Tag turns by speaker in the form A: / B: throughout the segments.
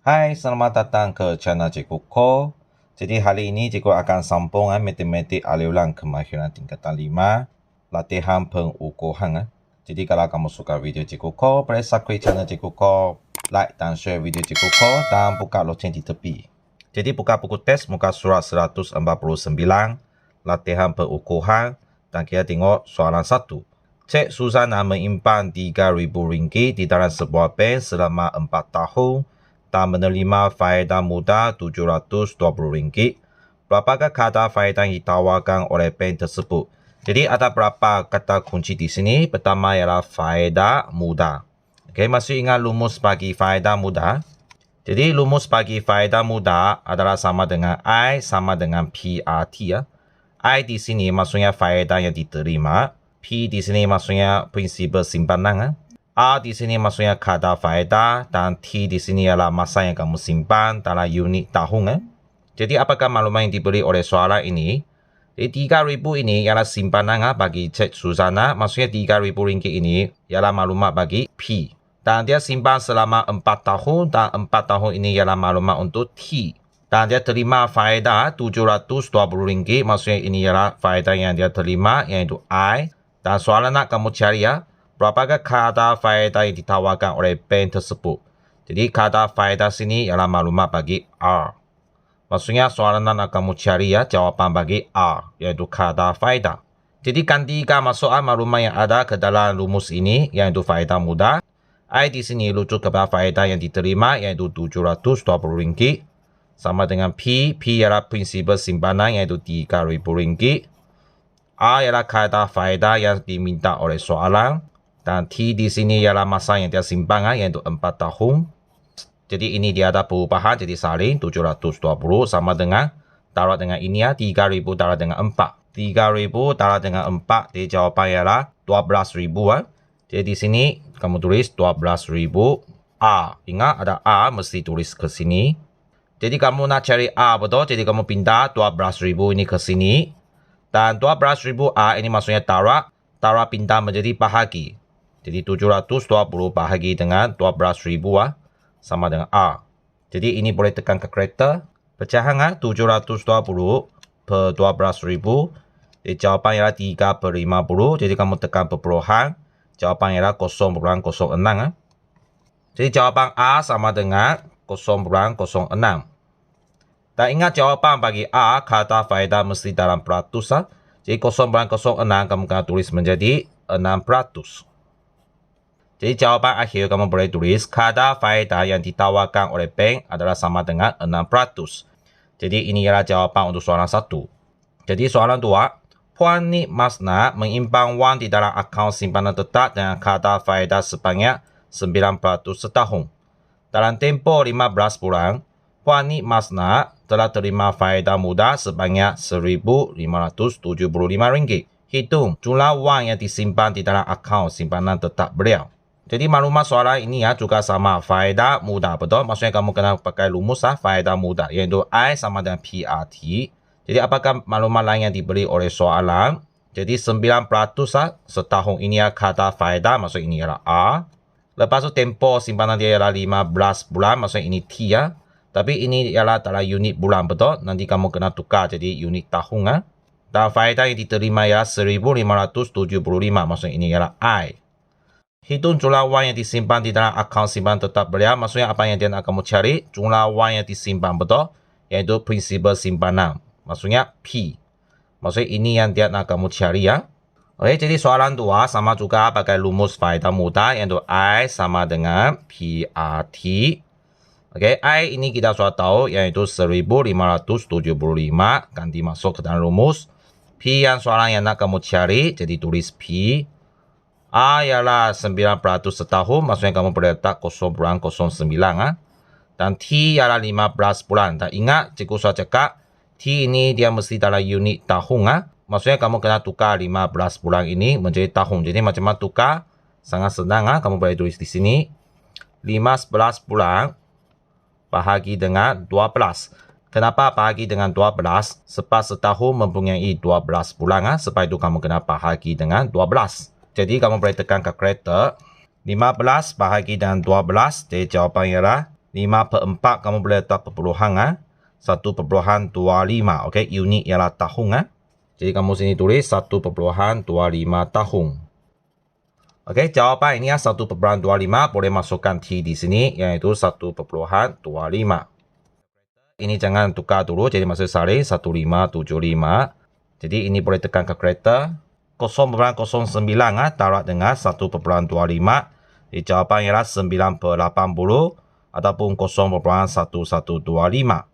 A: Hai, selamat datang ke channel Cikgu Ko. Jadi hari ini Cikgu akan sambung matematik aliran kemahiran tingkatan 5, latihan pengukuhan. Jadi kalau kamu suka video Cikgu Ko, boleh subscribe channel Cikgu Ko, like dan share video Cikgu Ko, dan buka loceng di tepi. Jadi buka buku teks muka surat 149, latihan pengukuhan, dan kita tengok soalan 1. Cik Susana menyimpan RM3,000 di dalam sebuah bank selama 4 tahun dan menerima faedah mudah RM720. Berapakah kadar faedah yang ditawarkan oleh bank tersebut? Jadi ada berapa kata kunci di sini. Pertama ialah faedah mudah. Okey, masih ingat rumus bagi faedah mudah? Jadi rumus bagi faedah mudah adalah sama dengan I sama dengan PRT ya. I di sini maksudnya faedah yang diterima. P di sini maksudnya prinsipal simpanan. R di sini maksudnya kadar faedah. Dan T di sini adalah masa yang kamu simpan dalam unit tahun. Jadi apakah maklumat yang diberi oleh soalan ini? Jadi RM3,000 ini ialah simpanan bagi Cik Susana. Maksudnya RM3,000 ini ialah maklumat bagi P. Dan dia simpan selama 4 tahun. Dan 4 tahun ini ialah maklumat untuk T. Dan dia terima faedah RM720. Maksudnya ini ialah faedah yang dia terima, iaitu I. Dan soalan nak kamu cari ya, berapakah kadar faedah yang ditawarkan oleh bank tersebut? Jadi kadar faedah sini ialah maklumat bagi R. Maksudnya soalan nak kamu cari ya, jawapan bagi R, iaitu kadar faedah. Jadi gantikan masukkan maklumat yang ada ke dalam rumus ini, iaitu faedah mudah. I di sini rujuk kepada faedah yang diterima, iaitu RM720. Sama dengan P. P ialah prinsipal simpanan, iaitu RM3,000. R ialah kadar faedah yang diminta oleh soalan. Dan T di sini ialah masa yang dia simpan, iaitu 4 tahun. Jadi ini dia ada perubahan, jadi salin 720 sama dengan darab dengan ini ya, 3,000 darab dengan 4. 3,000 darab dengan 4, jadi jawapan ialah 12,000. Jadi di sini kamu tulis 12,000 R. Ingat ada R, mesti tulis ke sini. Jadi kamu nak cari R betul, jadi kamu pindah 12,000 ini ke sini. Dan 12,000 R ini maksudnya darab pindah menjadi bahagi. Jadi 720 bahagi dengan 12,000 sama dengan R. Jadi ini boleh tekan kalkulator. Pecahan 720 per 12,000. Jadi jawapan ialah 3/50. Jadi kamu tekan perpuluhan. Jawapan ialah 0,06. Jadi jawapan A sama dengan 0,06. Dan ingat jawapan bagi A, kadar faedah mesti dalam peratus. Jadi 0,06 kamu kena tulis menjadi 6%. Jadi jawapan akhir kamu boleh tulis kadar faedah yang ditawarkan oleh bank adalah sama dengan 6%. Jadi ini ialah jawapan untuk soalan 1. Jadi soalan 2. Puan Nik Masna menyimpan wang di dalam akaun simpanan tetap dengan kadar faedah sebanyak 9% setahun. Dalam tempoh 15 bulan, Puan Nik Masna telah terima faedah mudah sebanyak RM1,575. Hitung jumlah wang yang disimpan di dalam akaun simpanan tetap beliau. Jadi maklumat soalan ini ya juga sama faedah mudah, betul? Maksudnya kamu kena pakai rumus faedah mudah, iaitu I sama dengan PRT. Jadi apakah maklumat lain yang diberi oleh soalan? Jadi 9% setahun ini ya kadar faedah, maksud ini ialah R. Lepas tu tempoh simpanan dia ialah 15 bulan, maksudnya ini T ya. Tapi ini ialah dalam unit bulan, betul? Nanti kamu kena tukar jadi unit tahun. Dan faedah yang diterima ialah 1,575, maksudnya ini ialah I. Hitung jumlah wang yang disimpan di dalam akaun simpanan tetap beliau, maksudnya apa yang dia nak kamu cari? Jumlah wang yang disimpan, betul? Iaitu prinsipal simpanan, maksudnya P. Maksudnya ini yang dia nak kamu cari ya. Oke, jadi soalan 2 sama juga pakai rumus faedah mudah, yaitu I sama dengan PRT. Oke, I ini kita sudah tahu, yaitu 1,575. Ganti masuk ke dalam rumus. P yang soalan yang nak kamu cari, jadi tulis P. R ialah 9% setahun, maksudnya kamu boleh letak 0,09. Dan T ialah 15 bulan. Dan ingat, cikgu sudah cakap, T ini dia mesti dalam unit tahun. Maksudnya kamu kena tukar 15 bulan ini menjadi tahun. Jadi macam mana tukar? Sangat senang. Kamu boleh tulis di sini. 15 bulan bahagi dengan 12. Kenapa bahagi dengan 12? Sebab setahun mempunyai 12 bulan. Sebab itu kamu kena bahagi dengan 12. Jadi kamu boleh tekan kalkulator. 15 bahagi dengan 12. Jadi jawapan ialah 5/4 kamu boleh letak perpuluhan 1,25. Okey, unit ialah tahun Jadi kamu sini tulis 1,25 tahun. Okey, jawapan ini 1,25 boleh masukkan T di sini iaitu 1,25. Ini jangan tukar dulu jadi masuk salin 1575. Jadi ini boleh tekan kalkulator 0,09 darab dengan 1,25. Jadi jawapan ialah 9/80 ataupun 0,1125.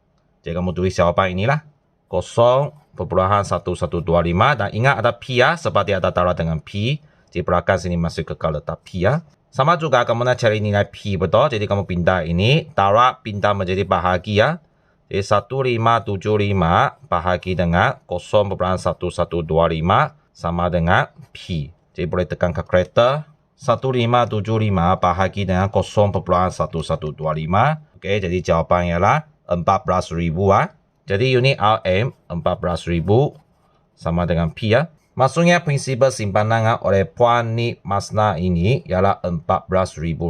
A: Jadi kamu tulis jawapan inilah 0,1125 dan ingat ada P seperti ada darab dengan P. Di belakang sini masih kekal letak P Sama juga kamu nak cari nilai P betul. Jadi kamu pindah ini, darab pindah menjadi bahagi Jadi 1575 bahagi dengan 0,1125 sama dengan P. Jadi boleh tekan kalkulator 1575 bahagi dengan 0,1125. Okey, jadi jawapan ialah 14,000 Jadi unit RM 14,000 sama dengan P Maksudnya prinsip simpanan oleh Puan Nik Masna ini ialah RM14,000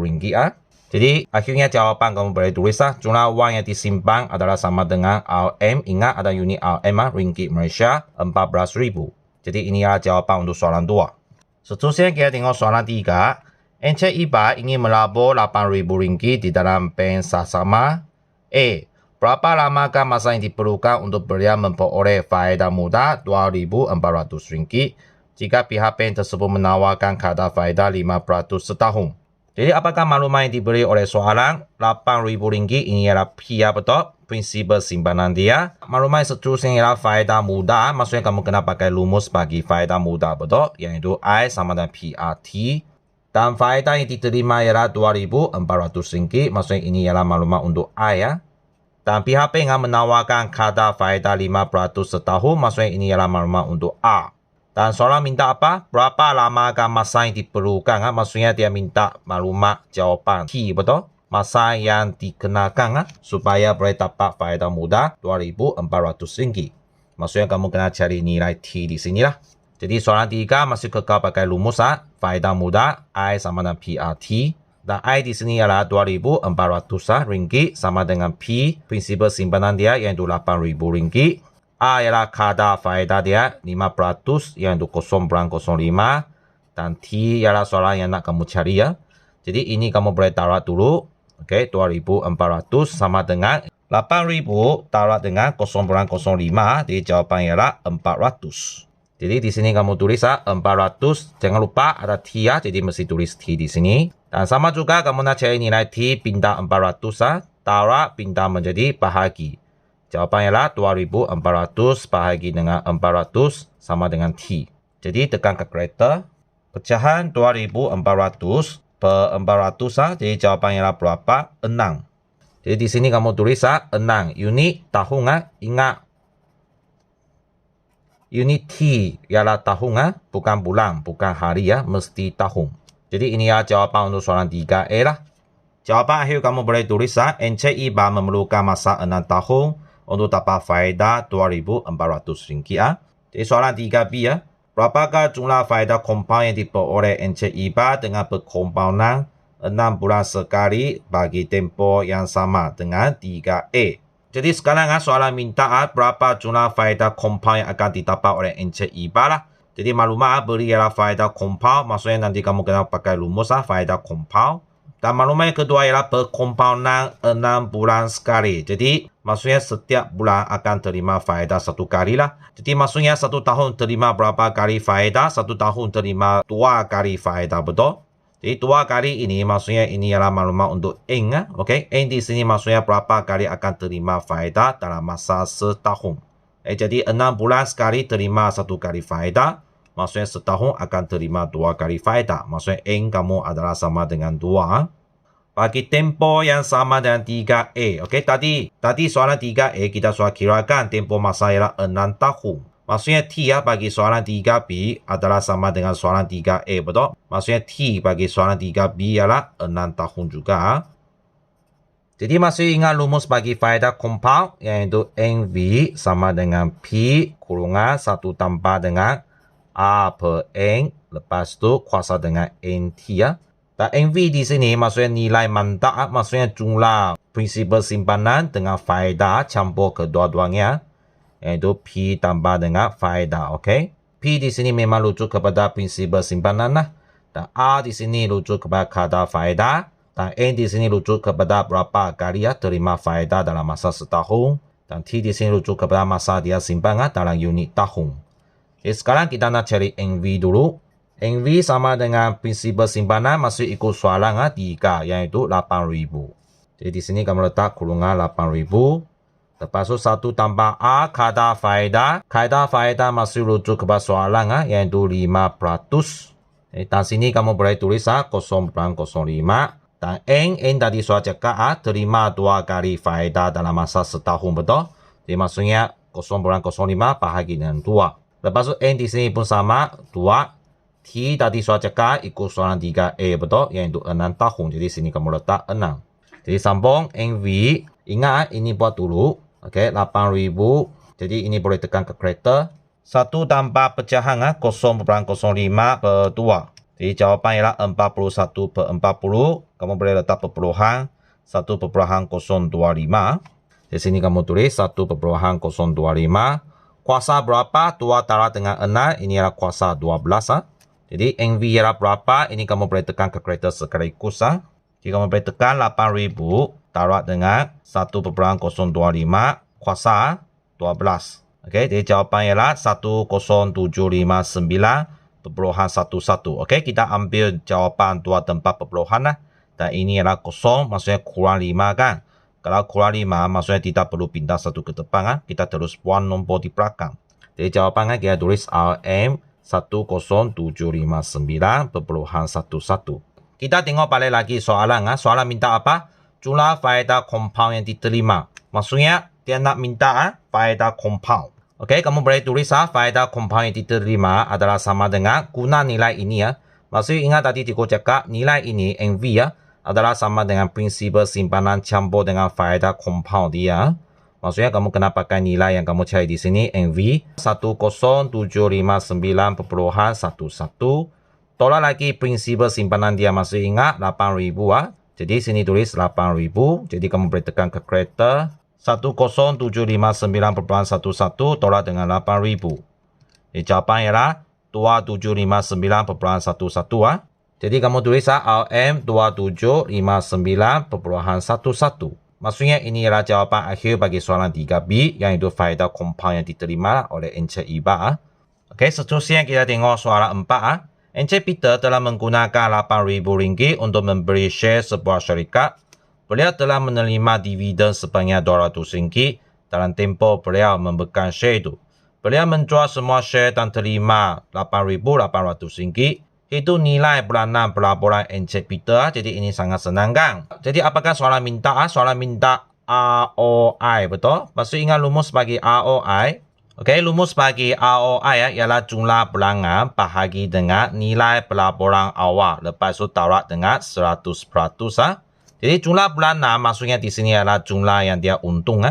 A: Jadi akhirnya jawapan kamu boleh tulis jumlah wang yang disimpan adalah sama dengan RM. Ingat ada unit RM ringgit Malaysia 14,000. Jadi ini adalah jawapan untuk soalan 2. Seterusnya kita tengok soalan 3. Encik Iba ingin melabur RM8,000 di dalam bank sahama. A. Berapa lamakah masa yang diperlukan untuk beliau memperoleh faedah mudah RM2,400 jika pihak bank tersebut menawarkan kadar faedah 5% setahun? Jadi apakah maklumat yang diberi oleh soalan RM8,000 ini ialah P betul? Prinsip simpanan dia. Maklumat yang seterusnya ialah faedah mudah. Maksudnya kamu kena pakai rumus bagi faedah mudah betul? Iaitu I sama dengan PRT. Dan faedah yang diterima ialah RM2,400. Maksudnya ini ialah maklumat untuk I Dan pihak bank menawarkan kadar faedah 5% setahun. Maksudnya ini ialah maklumat untuk A. Dan soalan minta apa? Berapa lamakah masa yang diperlukan? Maksudnya dia minta maklumat jawapan T, betul? Masa yang dikenakan supaya boleh dapat faedah mudah RM2,400. Maksudnya kamu kena cari nilai T di sinilah. Jadi soalan 3 masih kekal pakai rumus faedah mudah I sama dengan PRT. Dan I di sini ialah RM2,400 sama dengan P. Prinsip simpanan dia iaitu RM8,000. A ialah kadar faedah dia 5% iaitu 0,05. Dan T ialah soalan yang nak kamu cari Jadi ini kamu boleh darab dulu. Okey, 2,400 sama dengan 8,000 darab dengan 0,05. Jadi jawapan ialah 400. Jadi di sini kamu tulis 400. Jangan lupa ada T jadi mesti tulis T di sini. Dan sama juga kamu nak cari nilai T pindah 400 darab pindah menjadi bahagi. Jawapan ialah 2,400 bahagi dengan 400 sama dengan T. Jadi tekan kalkulator. Pecahan 2,400 per 400 jadi jawapan ialah berapa? 6. Jadi di sini kamu tulis 6. Unit tahun ingat. Unit T ialah tahun bukan bulan, bukan hari mesti tahun. Jadi ini adalah jawapan untuk soalan 3A lah. Jawapan akhir kamu boleh tulis Encik Iba memerlukan masa 6 tahun untuk dapat faedah RM2,400. Jadi soalan 3B Berapakah jumlah faedah compound yang diperoleh Encik Iba dengan perkompoundan 6 bulan sekali bagi tempoh yang sama dengan 3A. Jadi sekarang soalan minta berapa jumlah faedah compound yang akan didapat oleh Encik Iba lah. Jadi maklumat beri ialah faedah compound. Maksudnya nanti kamu kena pakai rumus faedah compound. Dan maklumat yang kedua ialah perkompoundan 6 bulan sekali. Jadi maksudnya setiap bulan akan terima faedah 1 kali lah. Jadi maksudnya 1 tahun terima berapa kali faedah? 1 tahun terima 2 kali faedah, betul? Jadi 2 kali ini maksudnya ini ialah maklumat untuk N. Okey, N di sini maksudnya berapa kali akan terima faedah dalam masa setahun. Jadi 6 bulan sekali terima 1 kali faedah. Maksudnya setahun akan terima 2 kali faedah. Maksudnya N kamu adalah sama dengan 2. Bagi tempoh yang sama dengan 3A. Okey, tadi soalan 3A kita sudah kirakan tempoh masa ialah 6 tahun. Maksudnya T bagi soalan 3B adalah sama dengan soalan 3A, betul? Maksudnya T bagi soalan 3B ialah 6 tahun juga. Jadi masih ingat rumus bagi faedah compound iaitu NV sama dengan P kurungan 1 tambah dengan A per N. Lepas tu kuasa dengan NT Dan NV di sini maksudnya nilai manfaat, maksudnya jumlah prinsipal simpanan dengan faedah campur kedua-duanya, yaitu P tambah dengan faedah. Okey. P di sini memang rujuk kepada prinsipal simpanan lah. Dan R di sini rujuk kepada kadar faedah. Dan N di sini rujuk kepada berapa kali terima faedah dalam masa setahun. Dan T di sini rujuk kepada masa dia simpan dalam unit tahun. Jadi sekarang kita nak cari NV dulu. NV sama dengan prinsipal simpanan masih ikut soalan 3, yaitu 8,000. Jadi di sini kamu letak kurungan 8,000. Lepas tu 1 tambah A kadar faedah. Kadar faedah masih rujuk kepada soalan yaitu 5%. Dan sini kamu boleh tulis 0,05. Dan N tadi soal cakap terima 2 kali faedah dalam masa setahun, betul? Jadi maksudnya 0,05 bahagi dengan 2. Lepas tu N di sini pun sama 2. T tadi soal cakap ikut soalan 3A, betul? Yaitu 6 tahun. Jadi sini kamu letak 6. Jadi sambung NV. Ingat ini buat dulu. Okey, 8,000. Jadi ini boleh tekan ke kereta. 1 tambah pecahan 0,05 per 2. Jadi jawapan ialah 41 per 40. Kamu boleh letak perpuluhan 1,025. Di sini kamu tulis 1,025. Kuasa berapa? 2 darab dengan 6. Ini adalah kuasa 12. Jadi NV ialah berapa? Ini kamu boleh tekan ke kereta sekaligus. Jadi kamu boleh tekan 8,000 darab dengan 1,025 kuasa 12. Okey, jadi jawapan ialah 10,759.11. Okey, kita ambil jawapan 2 tempat perpuluhan lah. Dan ini ialah kosong, maksudnya kurang 5 kan. Kalau kurang 5, maksudnya tidak perlu pindah 1 ke depan. Kita terus buang nombor di belakang. Jadi jawapan kita tulis RM 10,759.11. Kita tengok balik lagi soalan. Soalan minta apa? Jumlah faedah compound yang diterima. Maksudnya, dia nak minta faedah compound. Okey, kamu boleh tulis faedah compound yang diterima adalah sama dengan guna nilai ini. Maksudnya ingat tadi Cikgu cakap nilai ini, NV adalah sama dengan prinsipal simpanan campur dengan faedah compound dia. Maksudnya kamu kena pakai nilai yang kamu cari di sini, NV 10,759.11. Tolak lagi prinsipal simpanan dia, masih ingat 8,000 Jadi sini tulis 8,000. Jadi kamu boleh tekan ke kereta. 10,759.11 tolak dengan 8,000. Jadi jawapan ialah 2,759.11. Jadi kamu tulis RM 2,759.11. Maksudnya ini ialah jawapan akhir bagi soalan 3B, yang itu faedah compound yang diterima oleh Encik Iba. Okey, seterusnya kita tengok soalan 4. Encik Peter telah menggunakan RM8,000 untuk membeli share sebuah syarikat. Beliau telah menerima dividen sebanyak RM200 dalam tempoh beliau memegang share itu. Beliau menjual semua share dan terima RM8,800. Itu nilai bulanan pelaburan Encik Peter. Jadi ini sangat senang kan? Jadi apakah soalan minta? Soalan minta ROI, betul? Maksud ingat rumus bagi ROI. Okey, rumus bagi ROI ialah jumlah bulanan bahagi dengan nilai pelaburan awal. Lepas itu darab dengan 100%. Jadi jumlah bulanan maksudnya di sini adalah jumlah yang dia untung.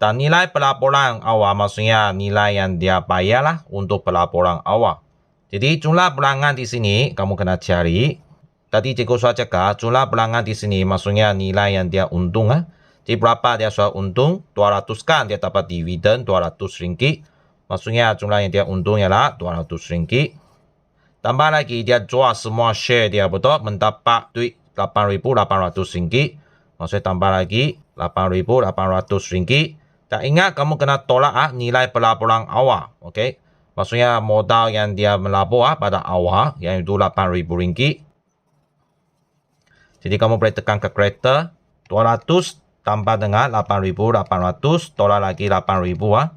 A: Dan nilai pelaburan awal maksudnya nilai yang dia bayar untuk pelaburan awal. Jadi jumlah bulanan di sini kamu kena cari. Tadi Cikgu sudah cakap jumlah bulanan di sini maksudnya nilai yang dia untung. Jadi berapa dia sudah untung? 200 kan dia dapat dividen RM200. Maksudnya jumlah yang dia untung ialah RM200. Tambah lagi dia jual semua share dia, betul? Mendapat duit RM8,800. Maksudnya tambah lagi RM8,800. Dan ingat kamu kena tolak nilai pelaburan awal. Okey. Maksudnya modal yang dia melabur pada awal, yang itu RM8,000. Jadi kamu boleh tekan ke kereta. 200 tambah dengan 8,800, tolak lagi 8,000.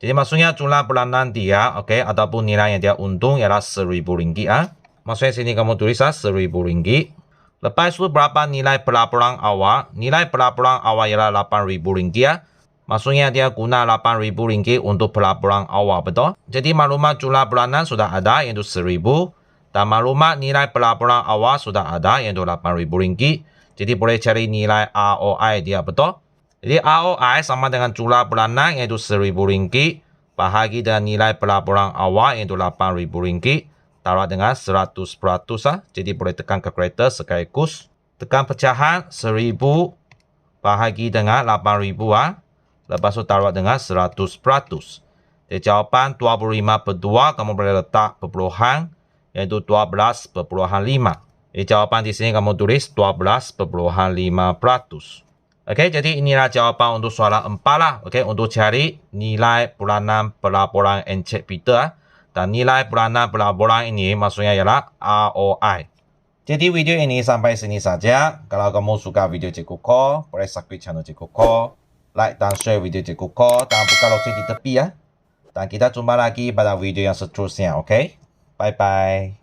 A: Jadi maksudnya jumlah bulanan dia, okey, ataupun nilai yang dia untung ialah RM1,000. Maksudnya sini kamu tulis RM1,000. Lepas itu berapa nilai pelaburan awal? Nilai pelaburan awal ialah RM8,000. Maksudnya dia guna RM8,000 untuk pelaburan awal, betul? Jadi maklumat jumlah bulanan sudah ada, iaitu RM1,000. Dan maklumat nilai pelaburan awal sudah ada, iaitu RM8,000. Jadi boleh cari nilai ROI dia, betul? Jadi ROI sama dengan jumlah bulanan, iaitu RM1,000. Bahagi dengan nilai pelaburan awal, iaitu RM8,000. taruh dengan 100% ah. Jadi boleh tekan kalkulator sekaligus. Tekan pecahan 1000 bahagi dengan 8000 ah. Lepas tu taruh dengan 100%. Jadi jawapan 25/2 kamu boleh letak perpuluhan iaitu 12,5. Jadi jawapan di sini kamu tulis 12,5%. Okey, jadi inilah jawapan untuk soalan 4 lah. Okey, untuk cari nilai peranan pelaporan Encik Peter. Dan nilai peranan pelaporan ini maksudnya ialah ROI. Jadi video ini sampai sini saja. Kalau kamu suka video Cikgu Ko, boleh subscribe channel Cikgu Ko, like dan share video Cikgu Ko, dan buka lonceng di tepi ya. Dan kita jumpa lagi pada video yang seterusnya, okey? Bye-bye.